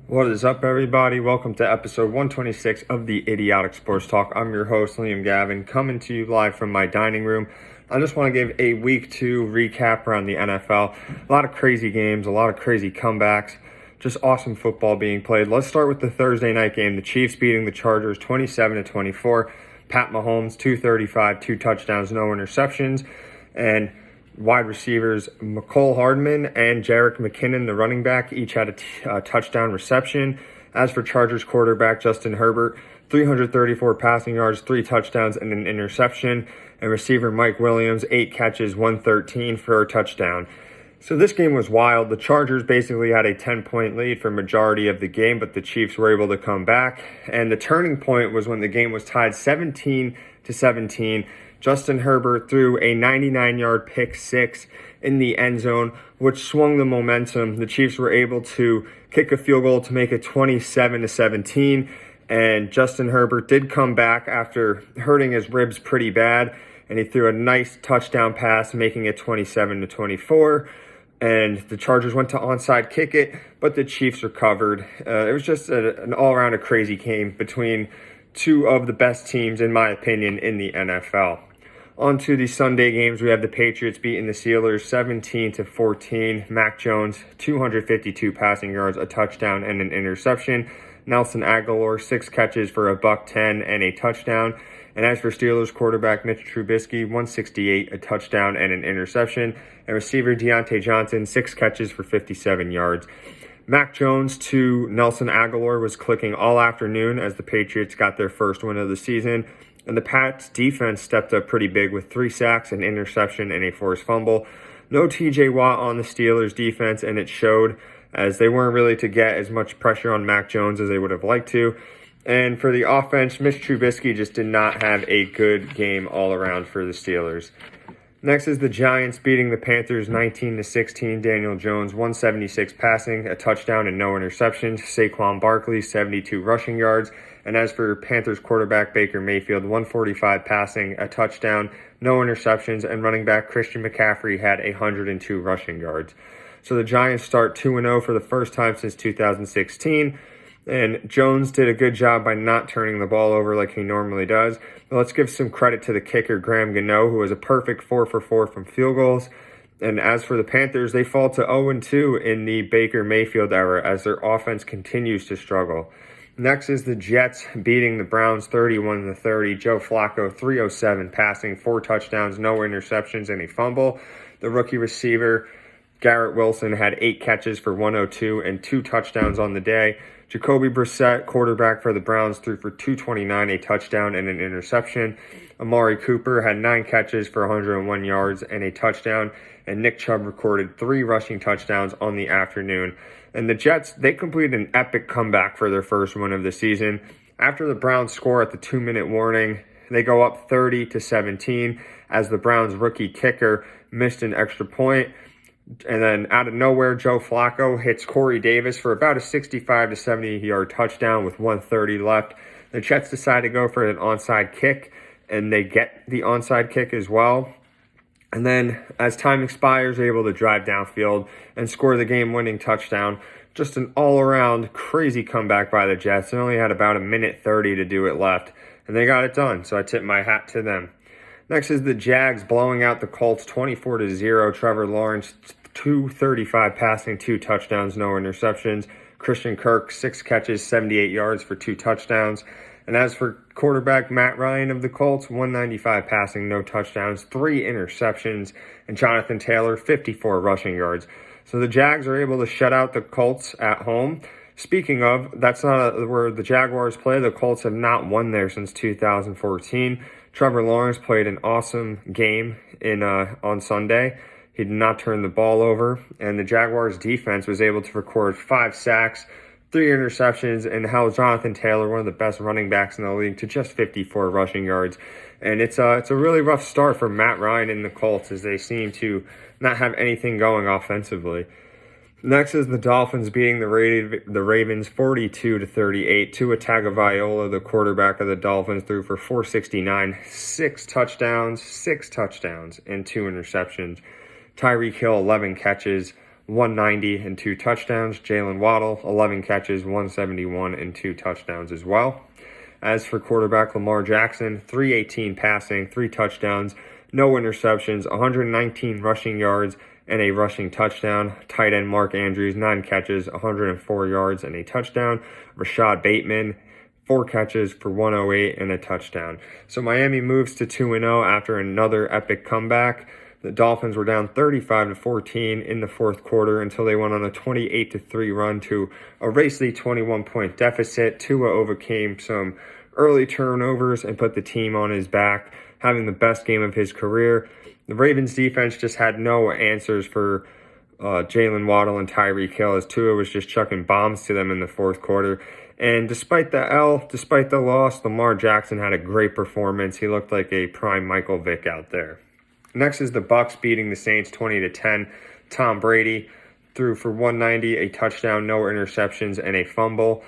What is up, everybody? Welcome to episode 126 of the Idiotic Sports Talk. I'm your host, Liam Gavin, coming to you live from my dining room. I just want to give a week 2 recap around the NFL. A lot of crazy games, a lot of crazy comebacks, just awesome football being played. Let's start with the Thursday night game. The Chiefs beating the Chargers 27-24. Pat Mahomes, 235, 2 touchdowns, no interceptions. And wide receivers McCole Hardman and Jerick McKinnon, the running back, each had a touchdown reception. As for Chargers quarterback Justin Herbert, 334 passing yards, 3 touchdowns, and an interception. And receiver Mike Williams, 8 catches, 113 for a touchdown. So this game was wild. The Chargers basically had a 10-point lead for majority of the game, but the Chiefs were able to come back. And the turning point was when the game was tied 17-17. Justin Herbert threw a 99-yard pick six in the end zone, which swung the momentum. The Chiefs were able to kick a field goal to make it 27-17, and Justin Herbert did come back after hurting his ribs pretty bad, and he threw a nice touchdown pass, making it 27-24. And the Chargers went to onside kick it, but the Chiefs recovered. It was just an all-around a crazy game between two of the best teams, in my opinion, in the NFL. On to the Sunday games, we have the Patriots beating the Steelers 17-14. Mac Jones, 252 passing yards, a touchdown, and an interception. Nelson Agholor, 6 catches for $110 and a touchdown. And as for Steelers quarterback Mitch Trubisky, 168, a touchdown, and an interception. And receiver Deontay Johnson, 6 catches for 57 yards. Mac Jones to Nelson Agholor was clicking all afternoon as the Patriots got their first win of the season. And the Pats defense stepped up pretty big with 3 sacks, an interception, and a forced fumble. No TJ Watt on the Steelers defense, and it showed as they weren't really to get as much pressure on Mac Jones as they would have liked to. And for the offense, Mitch Trubisky just did not have a good game all around for the Steelers. Next is the Giants beating the Panthers 19-16. Daniel Jones, 176 passing, a touchdown, and no interceptions. Saquon Barkley, 72 rushing yards. And as for Panthers quarterback Baker Mayfield, 145 passing, a touchdown, no interceptions, and running back Christian McCaffrey had 102 rushing yards. So the Giants start 2-0 for the first time since 2016. And Jones did a good job by not turning the ball over like he normally does. But let's give some credit to the kicker, Graham Gano, who was a perfect 4 for 4 from field goals. And as for the Panthers, they fall to 0-2 in the Baker Mayfield era as their offense continues to struggle. Next is the Jets beating the Browns 31-30. Joe Flacco, 307 passing, 4 touchdowns, no interceptions, and a fumble. The rookie receiver, Garrett Wilson, had 8 catches for 102 and 2 touchdowns on the day. Jacoby Brissett, quarterback for the Browns, threw for 229, a touchdown, and an interception. Amari Cooper had 9 catches for 101 yards and a touchdown. And Nick Chubb recorded 3 rushing touchdowns on the afternoon. And the Jets, they completed an epic comeback for their first win of the season. After the Browns score at the 2-minute warning, they go up 30-17 as the Browns rookie kicker missed an extra point. And then out of nowhere, Joe Flacco hits Corey Davis for about a 65 to 70-yard touchdown with 1:30 left. The Jets decide to go for an onside kick, and they get the onside kick as well. And then as time expires, they're able to drive downfield and score the game-winning touchdown. Just an all-around crazy comeback by the Jets. They only had about 1:30 to do it left, and they got it done, so I tip my hat to them. Next is the Jags blowing out the Colts 24-0. Trevor Lawrence, 235 passing, 2 touchdowns, no interceptions. Christian Kirk, 6 catches, 78 yards for 2 touchdowns. And as for quarterback Matt Ryan of the Colts, 195 passing, no touchdowns, 3 interceptions. And Jonathan Taylor, 54 rushing yards. So the Jags are able to shut out the Colts at home. Speaking of, that's not where the Jaguars play. The Colts have not won there since 2014. Trevor Lawrence played an awesome game on Sunday. He did not turn the ball over, and the Jaguars defense was able to record 5 sacks, 3 interceptions, and held Jonathan Taylor, one of the best running backs in the league, to just 54 rushing yards. And it's a really rough start for Matt Ryan and the Colts as they seem to not have anything going offensively. Next is the Dolphins beating the Ravens 42-38. Tua Tagovailoa, the quarterback of the Dolphins, threw for 469, 6 touchdowns, and 2 interceptions. Tyreek Hill, 11 catches, 190 and 2 touchdowns. Jalen Waddle, 11 catches, 171 and 2 touchdowns as well. As for quarterback Lamar Jackson, 318 passing, 3 touchdowns, no interceptions, 119 rushing yards, and a rushing touchdown. Tight end Mark Andrews, 9 catches, 104 yards, and a touchdown. Rashad Bateman, 4 catches for 108 and a touchdown. So Miami moves to 2-0 after another epic comeback. The Dolphins were down 35-14 in the fourth quarter until they went on a 28-3 run to erase the 21-point deficit. Tua overcame some early turnovers and put the team on his back, having the best game of his career. The Ravens defense just had no answers for Jalen Waddle and Tyreek Hill, as Tua was just chucking bombs to them in the fourth quarter. And despite the loss, Lamar Jackson had a great performance. He looked like a prime Michael Vick out there. Next is the Bucs beating the Saints 20-10. Tom Brady threw for 190, a touchdown, no interceptions, and a fumble.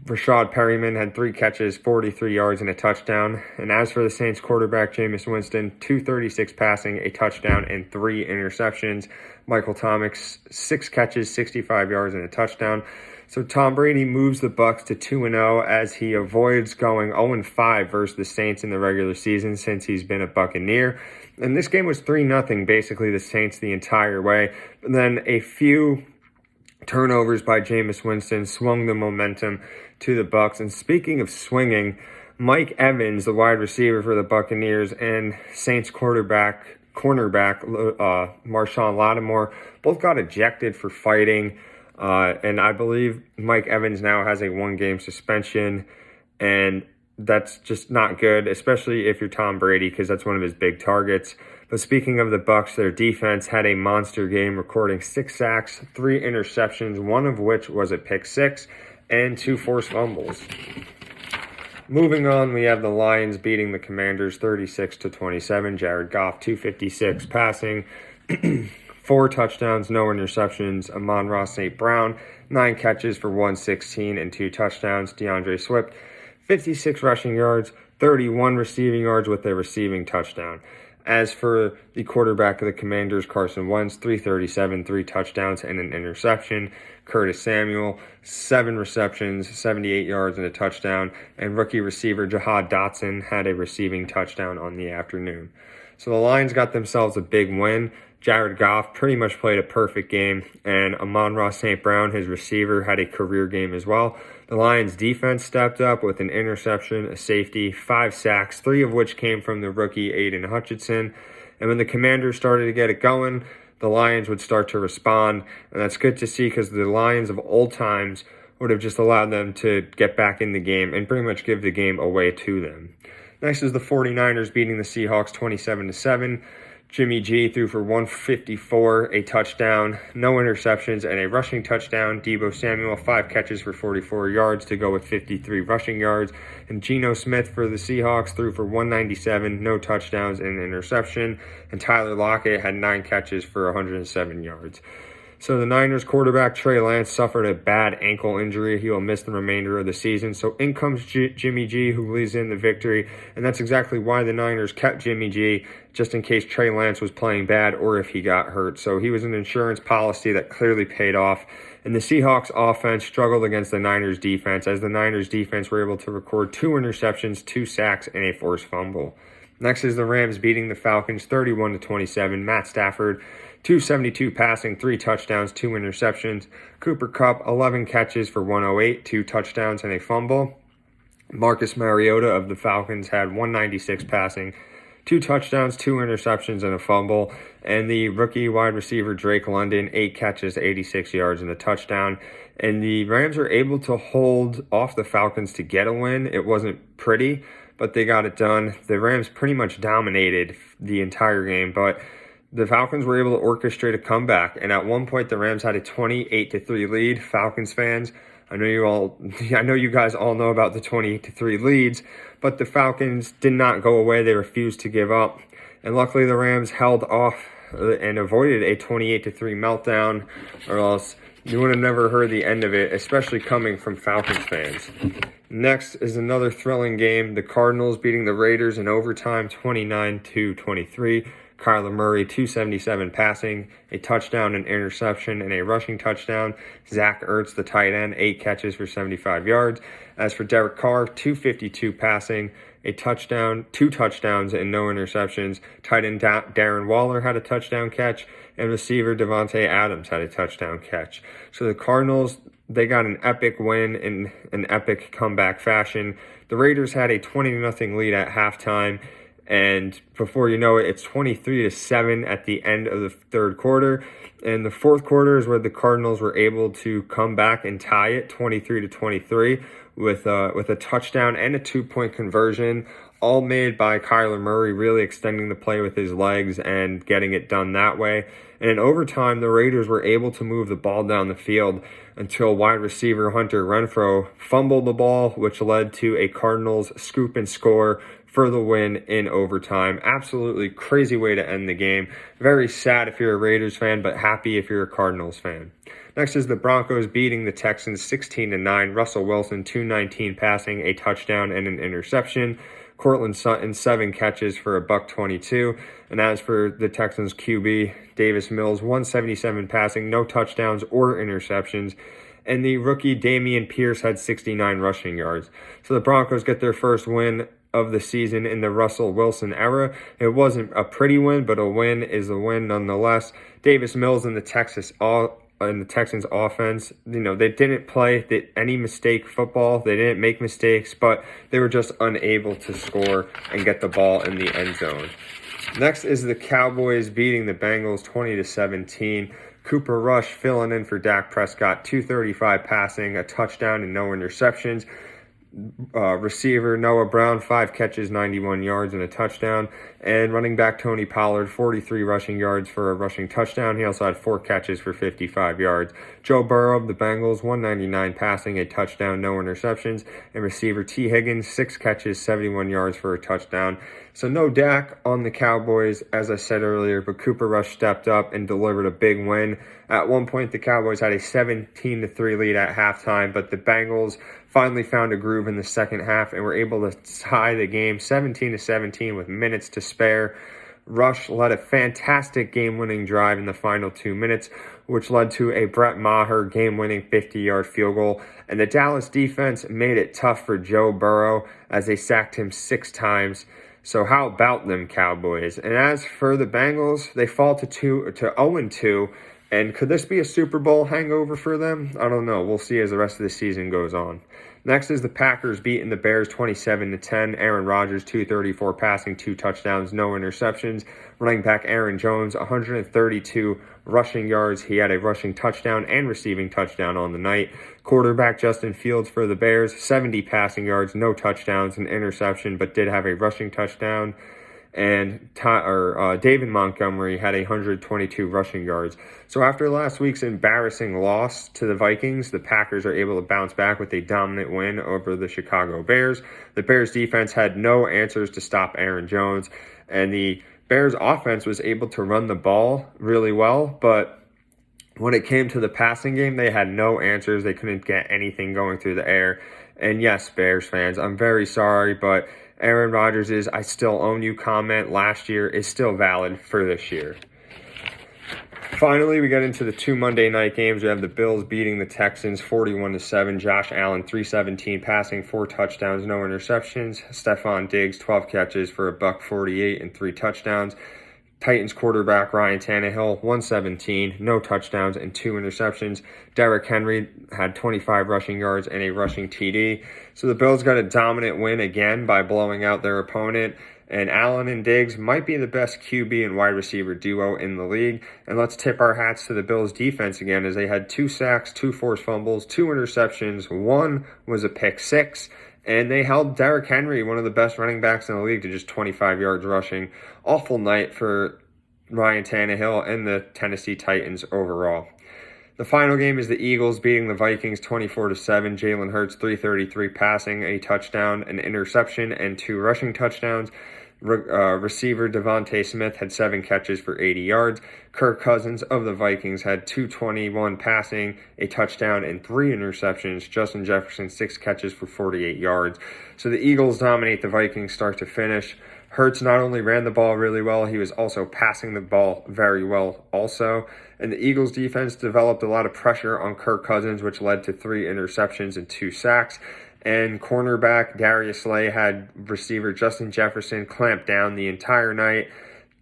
Rashad Perryman had 3 catches, 43 yards, and a touchdown. And as for the Saints quarterback, Jameis Winston, 236 passing, a touchdown, and 3 interceptions. Michael Thomas, 6 catches, 65 yards, and a touchdown. So Tom Brady moves the Bucs to 2-0 as he avoids going 0-5 versus the Saints in the regular season since he's been a Buccaneer. And this game was 3-0, basically the Saints the entire way. But then a few turnovers by Jameis Winston swung the momentum to the Bucs. And speaking of swinging, Mike Evans, the wide receiver for the Buccaneers, and Saints cornerback Marshawn Lattimore both got ejected for fighting. And I believe Mike Evans now has a 1-game suspension, and that's just not good, especially if you're Tom Brady, because that's one of his big targets. But speaking of the Bucs, their defense had a monster game, recording 6 sacks, 3 interceptions, one of which was a pick 6, and 2 forced fumbles. Moving on, we have the Lions beating the Commanders 36-27. Jared Goff, 256 passing, 4 touchdowns, no interceptions. Amon-Ra St. Brown, 9 catches for 116 and 2 touchdowns. DeAndre Swift, 56 rushing yards, 31 receiving yards with a receiving touchdown. As for the quarterback of the Commanders, Carson Wentz, 337, 3 touchdowns, and an interception. Curtis Samuel, 7 receptions, 78 yards, and a touchdown. And rookie receiver Jahad Dotson had a receiving touchdown on the afternoon. So the Lions got themselves a big win. Jared Goff pretty much played a perfect game, and Amon-Ra St. Brown, his receiver, had a career game as well. The Lions' defense stepped up with an interception, a safety, 5 sacks, 3 of which came from the rookie Aiden Hutchinson. And when the Commanders started to get it going, the Lions would start to respond, and that's good to see because the Lions of old times would have just allowed them to get back in the game and pretty much give the game away to them. Next is the 49ers beating the Seahawks 27-7. Jimmy G threw for 154, a touchdown, no interceptions, and a rushing touchdown. Deebo Samuel, 5 catches for 44 yards to go with 53 rushing yards. And Geno Smith for the Seahawks threw for 197, no touchdowns, and an interception. And Tyler Lockett had 9 catches for 107 yards. So the Niners quarterback Trey Lance suffered a bad ankle injury. He will miss the remainder of the season. So in comes Jimmy G, who leads in the victory. And that's exactly why the Niners kept Jimmy G, just in case Trey Lance was playing bad or if he got hurt. So he was an insurance policy that clearly paid off. And the Seahawks offense struggled against the Niners defense, as the Niners defense were able to record 2 interceptions, 2 sacks, and a forced fumble. Next is the Rams beating the Falcons 31-27. Matt Stafford, 272 passing, 3 touchdowns, 2 interceptions. Cooper Kupp, 11 catches for 108, 2 touchdowns, and a fumble. Marcus Mariota of the Falcons had 196 passing, 2 touchdowns, 2 interceptions, and a fumble. And the rookie wide receiver Drake London, 8 catches, 86 yards, and a touchdown. And the Rams were able to hold off the Falcons to get a win. It wasn't pretty, but they got it done. The Rams pretty much dominated the entire game, but the Falcons were able to orchestrate a comeback, and at one point the Rams had a 28-3 lead. Falcons fans, I know you guys all know about the 28-3 leads, but the Falcons did not go away. They refused to give up, and luckily the Rams held off and avoided a 28-3 meltdown, or else you would have never heard the end of it, especially coming from Falcons fans. Next is another thrilling game. The Cardinals beating the Raiders in overtime 29-23. Kyler Murray, 277 passing, a touchdown, an interception, and a rushing touchdown. Zach Ertz, the tight end, 8 catches for 75 yards. As for Derek Carr, 252 passing, a touchdown, 2 touchdowns, and no interceptions. Tight end Darren Waller had a touchdown catch, and receiver Devontae Adams had a touchdown catch. So the Cardinals, they got an epic win in an epic comeback fashion. The Raiders had a 20-0 lead at halftime, and before you know it, it's 23-7 at the end of the third quarter. And the fourth quarter is where the Cardinals were able to come back and tie it 23-23 with a touchdown and a 2-point conversion, all made by Kyler Murray, really extending the play with his legs and getting it done that way. And in overtime, the Raiders were able to move the ball down the field until wide receiver Hunter Renfrow fumbled the ball, which led to a Cardinals scoop and score for the win in overtime. Absolutely crazy way to end the game. Very sad if you're a Raiders fan, but happy if you're a Cardinals fan. Next is the Broncos beating the Texans 16-9. Russell Wilson, 219 passing, a touchdown, and an interception. Cortland Sutton, 7 catches for a $122. And as for the Texans QB, Davis Mills, 177 passing, no touchdowns or interceptions. And the rookie Dameon Pierce had 69 rushing yards. So the Broncos get their first win of the season in the Russell Wilson era. It wasn't a pretty win, but a win is a win nonetheless. Davis Mills and the Texans offense, they didn't play any mistake football. They didn't make mistakes, but they were just unable to score and get the ball in the end zone. Next is the Cowboys beating the Bengals 20-17. Cooper Rush filling in for Dak Prescott, 235 passing, a touchdown, and no interceptions. Receiver Noah Brown, 5 catches, 91 yards, and a touchdown. And running back Tony Pollard, 43 rushing yards for a rushing touchdown. He also had 4 catches for 55 yards. Joe Burrow of the Bengals, 199 passing, a touchdown, no interceptions. And receiver T. Higgins, 6 catches, 71 yards for a touchdown. So no Dak on the Cowboys, as I said earlier, but Cooper Rush stepped up and delivered a big win. At one point, the Cowboys had a 17-3 lead at halftime, but the Bengals finally found a groove in the second half and were able to tie the game 17-17 with minutes to spare. Rush led a fantastic game-winning drive in the final 2 minutes, which led to a Brett Maher game-winning 50-yard field goal. And the Dallas defense made it tough for Joe Burrow as they sacked him 6 times. So how about them Cowboys? And as for the Bengals, they fall to 0-2. And could this be a Super Bowl hangover for them? I don't know. We'll see as the rest of the season goes on. Next is the Packers beating the Bears 27-10. Aaron Rodgers, 234 passing, 2 touchdowns, no interceptions. Running back Aaron Jones, 132 rushing yards. He had a rushing touchdown and receiving touchdown on the night. Quarterback Justin Fields for the Bears, 70 passing yards, no touchdowns, an interception, but did have a rushing touchdown. And David Montgomery had 122 rushing yards. So after last week's embarrassing loss to the Vikings, the Packers are able to bounce back with a dominant win over the Chicago Bears. The Bears defense had no answers to stop Aaron Jones, and the Bears offense was able to run the ball really well, but when it came to the passing game, they had no answers. They couldn't get anything going through the air. And yes, Bears fans, I'm very sorry, but Aaron Rodgers' "I still own you" comment last year is still valid for this year. Finally, we get into the 2 Monday night games. We have the Bills beating the Texans 41-7. Josh Allen, 317 passing, 4 touchdowns, no interceptions. Stephon Diggs, 12 catches for a $148 and 3 touchdowns. Titans quarterback Ryan Tannehill, 117, no touchdowns and 2 interceptions. Derrick Henry had 25 rushing yards and a rushing TD. So the Bills got a dominant win again by blowing out their opponent. And Allen and Diggs might be the best QB and wide receiver duo in the league. And let's tip our hats to the Bills defense again, as they had 2 sacks, 2 forced fumbles, 2 interceptions. 1 was a pick 6. And they held Derrick Henry, one of the best running backs in the league, to just 25 yards rushing. Awful night for Ryan Tannehill and the Tennessee Titans overall. The final game is the Eagles beating the Vikings 24-7. Jalen Hurts, 333 passing, a touchdown, an interception, and 2 rushing touchdowns. Receiver Devontae Smith had 7 catches for 80 yards. Kirk Cousins of the Vikings had 221 passing, a touchdown, and 3 interceptions. Justin Jefferson, 6 catches for 48 yards. So the Eagles dominate the Vikings start to finish. Hurts not only ran the ball really well, he was also passing the ball very well also. And the Eagles defense developed a lot of pressure on Kirk Cousins, which led to 3 interceptions and 2 sacks. And cornerback Darius Slay had receiver Justin Jefferson clamped down the entire night.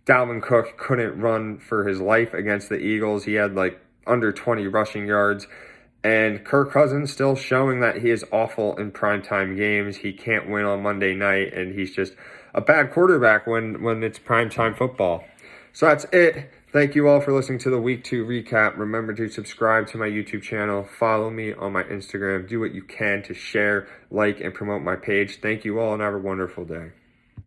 Dalvin Cook couldn't run for his life against the Eagles. He had like under 20 rushing yards. And Kirk Cousins still showing that he is awful in primetime games. He can't win on Monday night, and he's just a bad quarterback when it's primetime football. So that's it. Thank you all for listening to the Week 2 recap. Remember to subscribe to my YouTube channel. Follow me on my Instagram. Do what you can to share, like, and promote my page. Thank you all, and have a wonderful day.